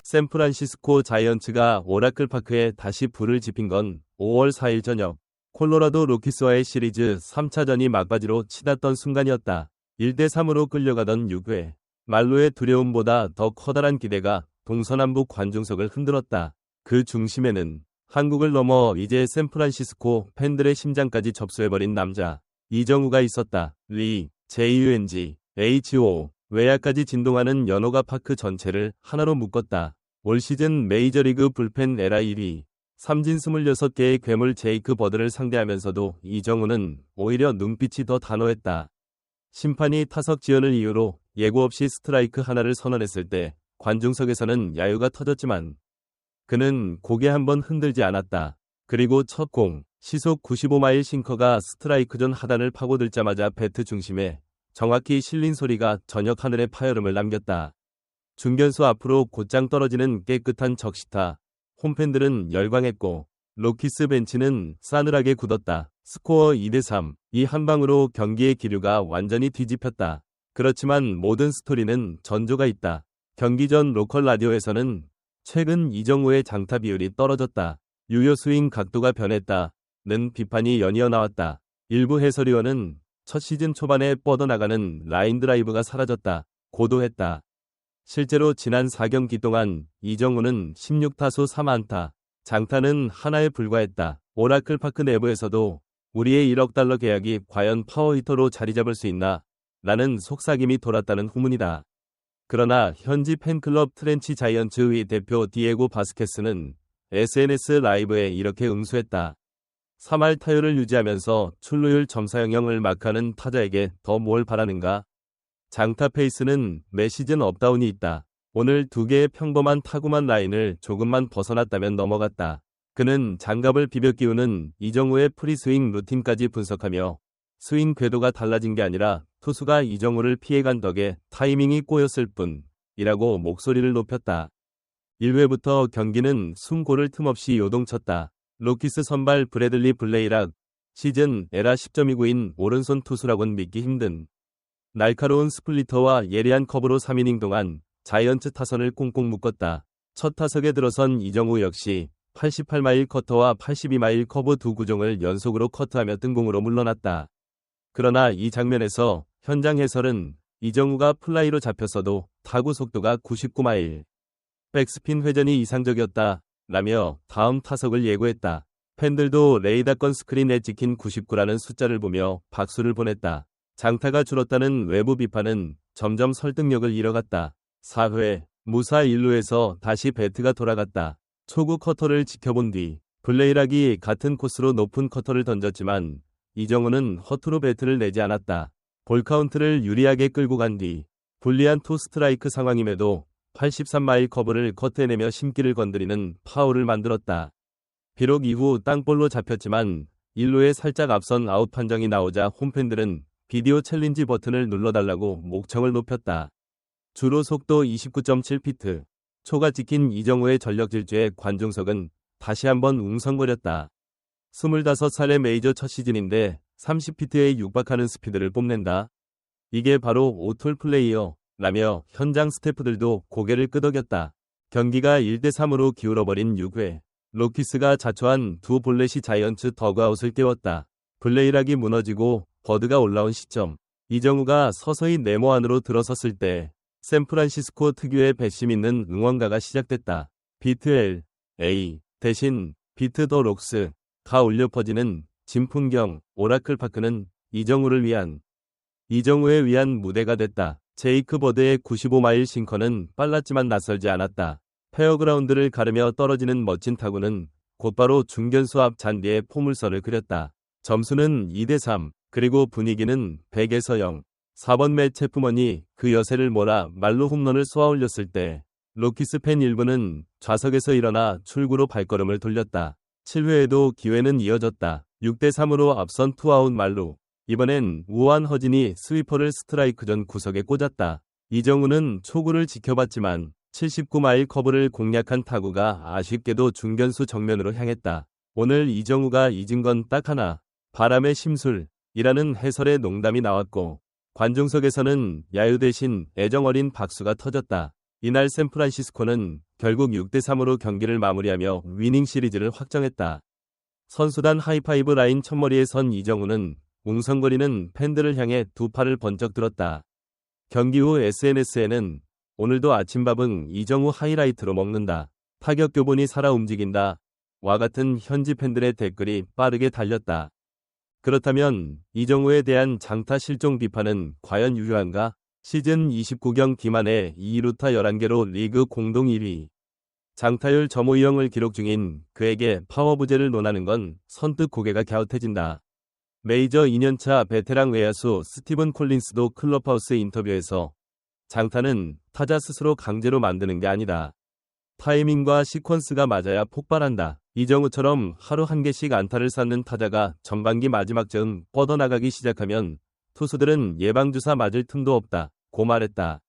샌프란시스코 자이언츠가 오라클 파크에 다시 불을 지핀 건 5월 4일 저녁, 콜로라도 로키스와의 시리즈 3차전이 막바지로 치닫던 순간이었다. 1대3으로 끌려가던 6회, 말로의 두려움보다 더 커다란 기대가 동서남북 관중석을 흔들었다. 그 중심에는 한국을 넘어 이제 샌프란시스코 팬들의 심장까지 접수해버린 남자 이정우가 있었다. 리, JUNG, HO, 외야까지 진동하는 연호가 파크 전체를 하나로 묶었다. 올 시즌 메이저리그 불펜 에라 1위, 삼진 26개의 괴물 제이크 버드를 상대하면서도 이정우는 오히려 눈빛이 더 단호했다. 심판이 타석 지연을 이유로 예고 없이 스트라이크 하나를 선언했을 때 관중석에서는 야유가 터졌지만 그는 고개 한번 흔들지 않았다. 그리고 첫 공, 시속 95마일 싱커가 스트라이크 존 하단을 파고들자마자 배트 중심에 정확히 실린 소리가 저녁 하늘에 파열음을 남겼다. 중견수 앞으로 곧장 떨어지는 깨끗한 적시타. 홈팬들은 열광했고 로키스 벤치는 싸늘하게 굳었다. 스코어 2대3. 이 한 방으로 경기의 기류가 완전히 뒤집혔다. 그렇지만 모든 스토리는 전조가 있다. 경기 전 로컬 라디오에서는 최근 이정우의 장타 비율이 떨어졌다. 유효 스윙 각도가 변했다는 비판이 연이어 나왔다. 일부 해설위원은 첫 시즌 초반에 뻗어나가는 라인 드라이브가 사라졌다. 고도했다. 실제로 지난 4경기 동안 이정우는 16타수 3안타, 장타는 하나에 불과했다. 오라클 파크 내부에서도 우리의 1억 달러 계약이 과연 파워히터로 자리 잡을 수 있나? 라는 속삭임이 돌았다는 후문이다. 그러나 현지 팬클럽 트렌치 자이언츠의 대표 디에고 바스케스는 SNS 라이브에 이렇게 응수했다. 3할 타율을 유지하면서 출루율 점사 영역을 마크하는 타자에게 더 뭘 바라는가? 장타 페이스는 매 시즌 업다운이 있다. 오늘 두 개의 평범한 타구만 라인을 조금만 벗어났다면 넘어갔다. 그는 장갑을 비벼 끼우는 이정우의 프리스윙 루틴까지 분석하며 스윙 궤도가 달라진 게 아니라 투수가 이정우를 피해간 덕에 타이밍이 꼬였을 뿐이라고 목소리를 높였다. 1회부터 경기는 숨고를 틈없이 요동쳤다. 로키스 선발 브래들리 블레이락, 시즌 에라 10.29인 오른손 투수라곤 믿기 힘든 날카로운 스플리터와 예리한 커브로 3이닝 동안 자이언츠 타선을 꽁꽁 묶었다. 첫 타석에 들어선 이정우 역시 88마일 커터와 82마일 커브 두 구종을 연속으로 커트하며 뜬공으로 물러났다. 그러나 이 장면에서 현장 해설은 이정우가 플라이로 잡혔어도 타구 속도가 99마일, 백스핀 회전이 이상적이었다 라며 다음 타석을 예고했다. 팬들도 레이더건 스크린에 찍힌 99라는 숫자를 보며 박수를 보냈다. 장타가 줄었다는 외부 비판은 점점 설득력을 잃어갔다. 4회, 무사 1루에서 다시 배트가 돌아갔다. 초구 커터를 지켜본 뒤 블레이락이 같은 코스로 높은 커터를 던졌지만 이정우는 허투루 배트를 내지 않았다. 볼 카운트를 유리하게 끌고 간 뒤 불리한 투 스트라이크 상황임에도 83마일 커브를 커트해내며 심기를 건드리는 파울을 만들었다. 비록 이후 땅볼로 잡혔지만 1루에 살짝 앞선 아웃 판정이 나오자 홈팬들은 비디오 챌린지 버튼을 눌러달라고 목청을 높였다. 주로 속도 29.7피트, 초가 찍힌 이정우의 전력 질주에 관중석은 다시 한번 웅성거렸다. 25살의 메이저 첫 시즌인데 30피트에 육박하는 스피드를 뽐낸다. 이게 바로 오톨 플레이어 라며 현장 스태프들도 고개를 끄덕였다. 경기가 1대3으로 기울어버린 6회, 로키스가 자초한 두 볼넷이 자이언츠 더그아웃을 깨웠다. 블레이락이 무너지고 버드가 올라온 시점, 이정우가 서서히 네모 안으로 들어섰을 때 샌프란시스코 특유의 배심 있는 응원가가 시작됐다. 비트 L, A, 대신 비트 더 록스가 울려 퍼지는 진풍경, 오라클 파크는 이정우를 위한 무대가 됐다. 제이크 버드의 95마일 싱커는 빨랐지만 낯설지 않았다. 페어그라운드를 가르며 떨어지는 멋진 타구는 곧바로 중견수 앞 잔디에 포물선을 그렸다. 점수는 2대3, 그리고 분위기는 100에서 0. 4번 맷 체프먼이 그 여세를 몰아 말로 홈런을 쏘아 올렸을 때 로키스 팬 일부는 좌석에서 일어나 출구로 발걸음을 돌렸다. 7회에도 기회는 이어졌다. 6대3으로 앞선 투아웃 말루. 이번엔 우한 허진이 스위퍼를 스트라이크 전 구석에 꽂았다. 이정우는 초구를 지켜봤지만 79마일 커브를 공략한 타구가 아쉽게도 중견수 정면으로 향했다. 오늘 이정우가 잊은 건 딱 하나, 바람의 심술이라는 해설의 농담이 나왔고 관중석에서는 야유 대신 애정 어린 박수가 터졌다. 이날 샌프란시스코는 결국 6대3으로 경기를 마무리하며 위닝 시리즈를 확정했다. 선수단 하이파이브 라인 첫머리에 선 이정우는 웅성거리는 팬들을 향해 두 팔을 번쩍 들었다. 경기 후 SNS에는 오늘도 아침밥은 이정우 하이라이트로 먹는다. 타격 교본이 살아 움직인다. 와 같은 현지 팬들의 댓글이 빠르게 달렸다. 그렇다면 이정우에 대한 장타 실종 비판은 과연 유효한가? 시즌 29경기 만에 2루타 11개로 리그 공동 1위. 장타율 점호 2형을 기록 중인 그에게 파워 부재를 논하는 건 선뜻 고개가 갸웃해진다. 메이저 2년차 베테랑 외야수 스티븐 콜린스도 클럽하우스 인터뷰에서 장타는 타자 스스로 강제로 만드는 게 아니다. 타이밍과 시퀀스가 맞아야 폭발한다. 이정우처럼 하루 한 개씩 안타를 쌓는 타자가 전반기 마지막쯤 뻗어나가기 시작하면 투수들은 예방주사 맞을 틈도 없다. 고 말했다.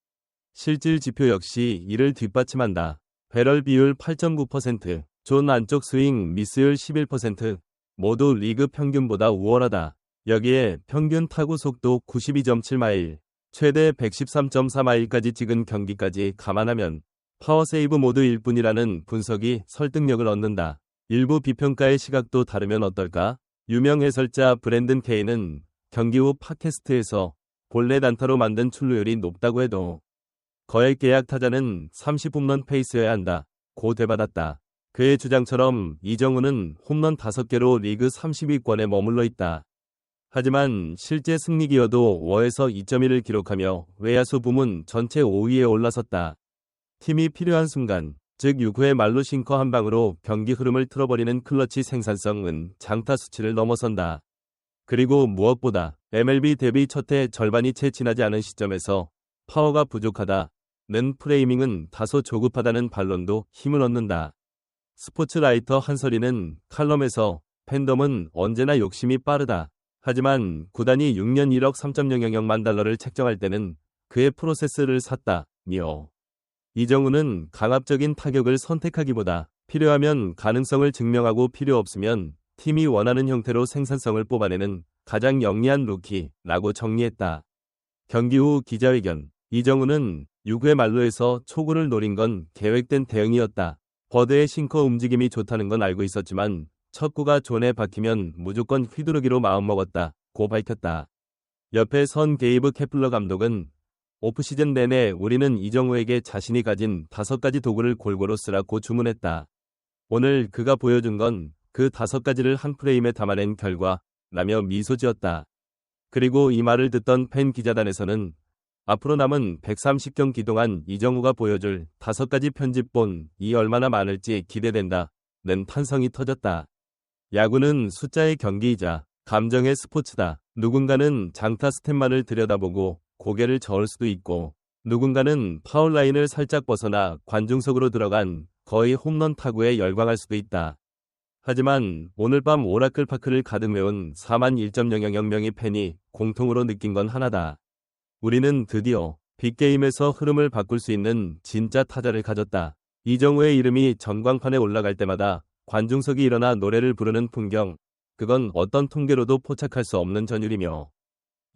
실질 지표 역시 이를 뒷받침한다. 배럴 비율 8.9%, 존 안쪽 스윙 미스율 11%, 모두 리그 평균보다 우월하다. 여기에 평균 타구 속도 92.7마일, 최대 113.4마일까지 찍은 경기까지 감안하면 파워세이브 모드일 뿐이라는 분석이 설득력을 얻는다. 일부 비평가의 시각도 다르면 어떨까? 유명 해설자 브랜든 케이는 경기 후 팟캐스트에서 본래 단타로 만든 출루율이 높다고 해도 거액 계약 타자는 30홈런 페이스여야 한다. 고 되받았다. 그의 주장처럼 이정우는 홈런 5개로 리그 30위권에 머물러 있다. 하지만 실제 승리 기여도 5에서 2.1을 기록하며 외야수 부문 전체 5위에 올라섰다. 팀이 필요한 순간, 즉 6회의 말로 싱커 한 방으로 경기 흐름을 틀어버리는 클러치 생산성은 장타 수치를 넘어선다. 그리고 무엇보다 MLB 데뷔 첫해 절반이 채 지나지 않은 시점에서 파워가 부족하다는 프레이밍은 다소 조급하다는 반론도 힘을 얻는다. 스포츠라이터 한설이는 칼럼에서 팬덤은 언제나 욕심이 빠르다. 하지만 구단이 6년 1억 3.000만 달러를 책정할 때는 그의 프로세스를 샀다며. 이정우는 강압적인 타격을 선택하기보다 필요하면 가능성을 증명하고 필요 없으면 팀이 원하는 형태로 생산성을 뽑아내는 가장 영리한 루키라고 정리했다. 경기 후 기자회견. 이정우는 6회 만루에서 초구를 노린 건 계획된 대응이었다. 버드의 싱커 움직임이 좋다는 건 알고 있었지만 첫 구가 존에 박히면 무조건 휘두르기로 마음먹었다. 고 밝혔다. 옆에 선 게이브 케플러 감독은 오프시즌 내내 우리는 이정우에게 자신이 가진 5가지 도구를 골고루 쓰라고 주문했다. 오늘 그가 보여준 건 그 5가지를 한 프레임에 담아낸 결과라며 미소 지었다. 그리고 이 말을 듣던 팬 기자단에서는 앞으로 남은 130경기 동안 이정우가 보여줄 5가지 편집본이 얼마나 많을지 기대된다는 탄성이 터졌다. 야구는 숫자의 경기이자 감정의 스포츠다. 누군가는 장타 스탯만을 들여다보고 고개를 저을 수도 있고 누군가는 파울라인을 살짝 벗어나 관중석으로 들어간 거의 홈런 타구에 열광할 수도 있다. 하지만 오늘 밤 오라클 파크를 가득 메운 4만 1.000명의 팬이 공통으로 느낀 건 하나다. 우리는 드디어 빅게임에서 흐름을 바꿀 수 있는 진짜 타자를 가졌다. 이정우의 이름이 전광판에 올라갈 때마다 관중석이 일어나 노래를 부르는 풍경, 그건 어떤 통계로도 포착할 수 없는 전율이며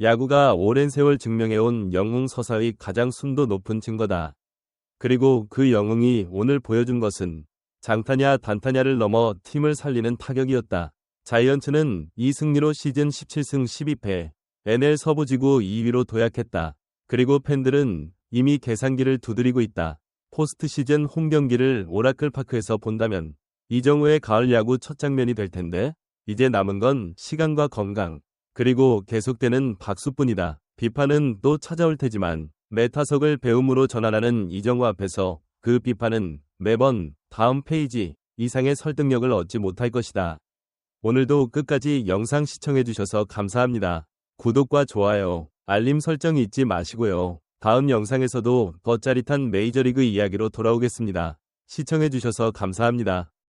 야구가 오랜 세월 증명해온 영웅 서사의 가장 순도 높은 증거다. 그리고 그 영웅이 오늘 보여준 것은 장타냐 단타냐를 넘어 팀을 살리는 타격이었다. 자이언츠는 이 승리로 시즌 17승 12패, NL 서부지구 2위로 도약했다. 그리고 팬들은 이미 계산기를 두드리고 있다. 포스트 시즌 홈 경기를 오라클 파크에서 본다면 이정우의 가을 야구 첫 장면이 될 텐데 이제 남은 건 시간과 건강, 그리고 계속되는 박수뿐이다. 비판은 또 찾아올 테지만 매 타석을 배움으로 전환하는 이정우 앞에서 그 비판은 매번 다음 페이지 이상의 설득력을 얻지 못할 것이다. 오늘도 끝까지 영상 시청해주셔서 감사합니다. 구독과 좋아요, 알림 설정 잊지 마시고요. 다음 영상에서도 더 짜릿한 메이저리그 이야기로 돌아오겠습니다. 시청해주셔서 감사합니다.